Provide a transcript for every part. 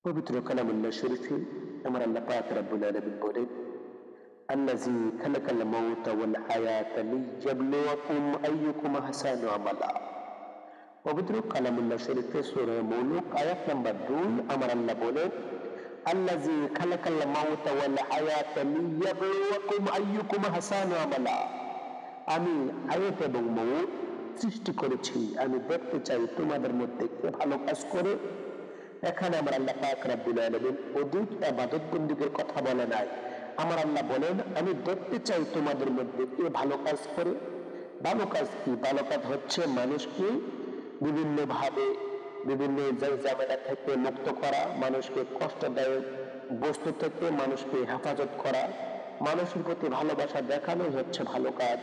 পবিত্র কালামুল্লাহ শরীফে আমার আল্লাহ পাক রব্বুল আলামিন বলেন, আল্লাযী খালাকাল মাউতা ওয়াল হায়াতা লিয়াবলুয়াকুম আইয়ুকুম আহসানু আমালা। পবিত্র কালামুল্লাহ শরীফে সূরা মুলুক আয়াত নাম্বার 2 আমার আল্লাহ বলেন, আল্লাযী খালাকাল মাউতা ওয়াল হায়াতা লিয়াবলুয়াকুম আইয়ুকুম আহসানু আমালা। আমি হায়াত এবং মউত সৃষ্টি করেছি, আমি দেখতে চাই তোমাদের মধ্যে কে ভালো কাজ করে। এখানে আমার আল্লাহ পাক রব্বুল আলামিন অধিক ইবাদত বন্দেগীর কথা বলে নাই। আমার আল্লাহ বলেন, আমি দেখতে চাই তোমাদের মধ্যে কে ভালো কাজ করে। ভালো কাজ কি? ভালো কাজ হচ্ছে মানুষকে বিভিন্ন ভাবে বিভিন্ন ঝামেলা থেকে মুক্ত করা, মানুষকে কষ্টদায়ক বস্তু থেকে মানুষকে হেফাজত করা, মানুষের প্রতি ভালোবাসা দেখানোই হচ্ছে ভালো কাজ।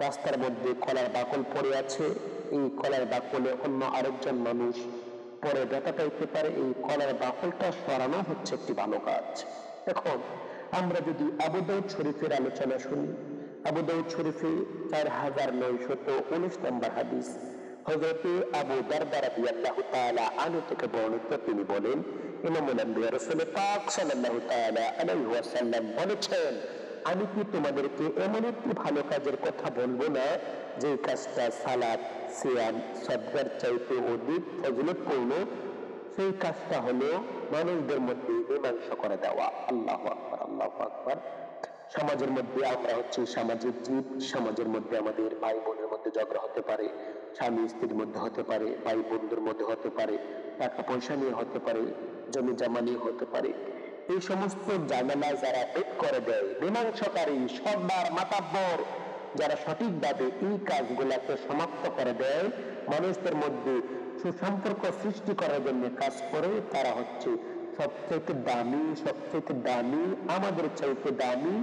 রাস্তার মধ্যে কলার বাকল পড়ে আছে, এই কলার বাকলে অন্য আরেকজন মানুষ পরে ব্যথা পাইতে পারে, এই কলার বাকলটা সরানো হচ্ছে একটি ভালো কাজ। এখন আমরা যদি আবু দাউদ শরীফের আলোচনা শুনি, আবু দাউদ শরীফে 4919 নম্বর হাদিস, হযরত আবু দারদা রাদিয়াল্লাহু তাআলা আনহু থেকে বর্ণিত, তিনি বলেন, ইমামুল আম্বিয়া রাসূল পাক সাল্লাল্লাহু তাআলা আলাইহি ওয়াসাল্লাম বলেছেন, আমি কি তোমাদেরকে এমন একটি ভালো কাজের কথা বলবো না যে কাজটা সালাত, সিয়াম, সাদকার চাইতে অধিক ফজিলতপূর্ণ? সেই কাজটা হলো মানুষদের মধ্যে মীমাংসা করে দেওয়া। আল্লাহু আকবার, আল্লাহু আকবার। সমাজের মধ্যে আমরা হচ্ছে সামাজিক জীব। সমাজের মধ্যে আমাদের ভাই বোনের মধ্যে ঝগড়া হতে পারে, স্বামী স্ত্রীর মধ্যে হতে পারে, ভাই বোনদের মধ্যে হতে পারে, টাকা পয়সা নিয়ে হতে পারে, জমি জমা নিয়ে হতে পারে। এই সমস্ত ঝামেলা যারা বের করে দেয়, মীমাংসাকারী, সর্দার, মাতাব্বর, যারা সঠিকভাবে এই কাজগুলাকে সমাপ্ত করে দেয়, মানুষদের মধ্যে সুসম্পর্ক সৃষ্টি করার জন্য কাজ করে, তারা হচ্ছে সবচেয়ে দামি, সবচেয়ে দামি, আমাদের চাইতে দামি।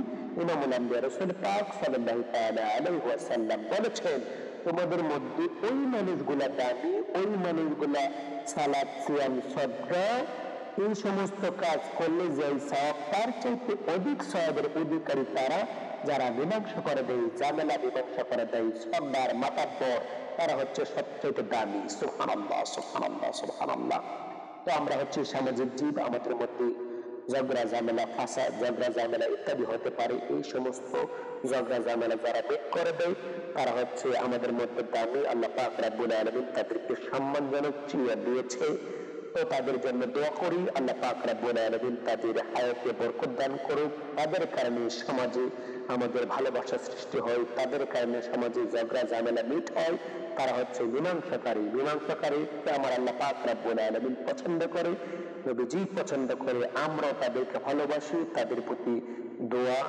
ইমামুল আম্বিয়া রাসূল পাক সাল্লাল্লাহু তাআলা আলাইহি ওয়াসাল্লাম বলেছেন, তোমাদের মধ্যে ওই মানুষগুলা দামি, ওই মানুষগুলা সালাত, সিয়াম, সাদকা এই সমস্ত কাজ করলে যে সওয়াব, তার চাইতে অধিক সওয়াবের অধিকারী তারা যারা মীমাংসা করে দেয়, ঝামেলা মীমাংসা করে দেয়, সর্দার, মাতাব্বর, তারা হচ্ছে সবচেয়ে দামি। সুবহানাল্লাহ, সুবহানাল্লাহ, সুবহানাল্লাহ। তো আমরা হচ্ছে সামাজিক জীব, আমাদের মধ্যে ঝগড়া ঝামেলা, ফাসাদ, ঝগড়া ঝামেলা ইত্যাদি হতে পারে। এই সমস্ত ঝগড়া ঝামেলা যারা বের করে দেয়, তারা হচ্ছে আমাদের মধ্যে দামি। আল্লাহ পাক রব্বুল আলামিন তাদেরকে সম্মানজনক চিহ্ন দিয়েছে। তো তাদের জন্য দোয়া করি, আল্লাহ পাক রব্বুল আলামিন তাদের হায়াতে বরকত দান করুক। তাদের কারণে সমাজে আমাদের ভালোবাসা সৃষ্টি হয়, তাদের কারণে সমাজে ঝগড়া ঝামেলা মিট হয়। তারা হচ্ছে মীমাংসাকারী। মীমাংসাকারীকে আমার আল্লাহ পাক রব্বুল আলামিন পছন্দ করে, নবীজি পছন্দ করে। আমরাও তাদেরকে ভালোবাসি, তাদের প্রতি দোয়া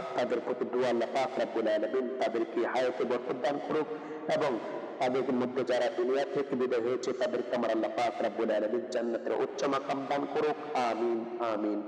আল্লাহ পাক রব্বুল আলামিন তাদেরকে হায়াতে বরকত দান করুক, এবং তাদের মধ্যে যারা দুনিয়া থেকে বিদায় হয়েছে তাদেরকে আমার আল্লাহ পাক রব্বুল আলামিন জান্নাতের উচ্চ মাকাম দান করুক। আমিন, আমিন।